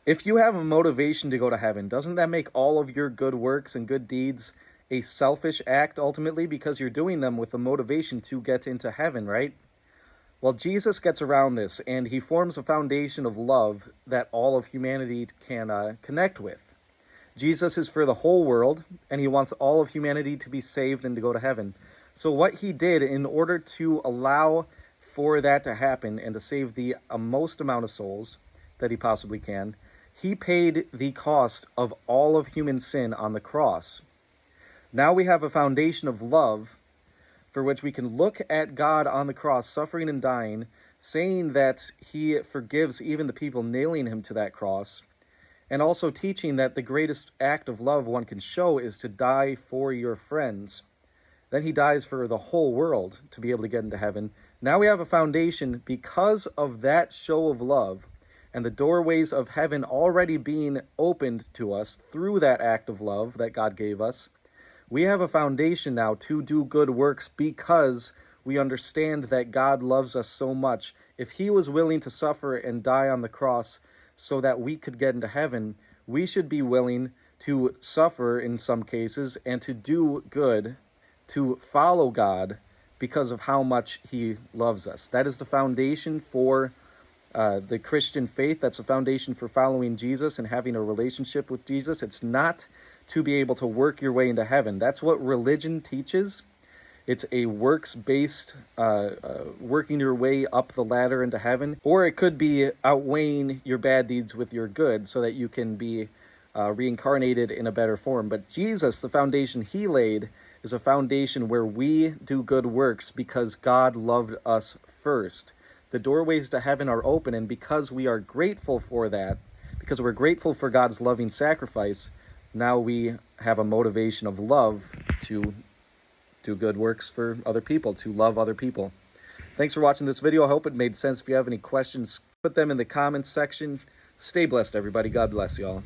If you have a motivation to go to heaven, doesn't that make all of your good works and good deeds a selfish act ultimately, because you're doing them with the motivation to get into heaven, right? Well, Jesus gets around this, and he forms a foundation of love that all of humanity can connect with. Jesus is for the whole world, and he wants all of humanity to be saved and to go to heaven. So what he did in order to allow for that to happen and to save the most amount of souls that he possibly can, he paid the cost of all of human sin on the cross. Now we have a foundation of love for which we can look at God on the cross, suffering and dying, saying that he forgives even the people nailing him to that cross, and also teaching that the greatest act of love one can show is to die for your friends. Then he dies for the whole world to be able to get into heaven. Now we have a foundation because of that show of love and the doorways of heaven already being opened to us through that act of love that God gave us. We have a foundation now to do good works because we understand that God loves us so much. If he was willing to suffer and die on the cross so that we could get into heaven, we should be willing to suffer in some cases and to do good, to follow God because of how much he loves us. That is the foundation for the Christian faith. That's a foundation for following Jesus and having a relationship with Jesus. It's not to be able to work your way into heaven. That's what religion teaches. It's a works-based working your way up the ladder into heaven. Or it could be outweighing your bad deeds with your good so that you can be reincarnated in a better form. But Jesus, the foundation he laid, is a foundation where we do good works because God loved us first. The doorways to heaven are open, and because we are grateful for that, because we're grateful for God's loving sacrifice, now we have a motivation of love to do good works for other people, to love other people. Thanks for watching this video. I hope it made sense. If you have any questions, put them in the comments section. Stay blessed, everybody. God bless you all.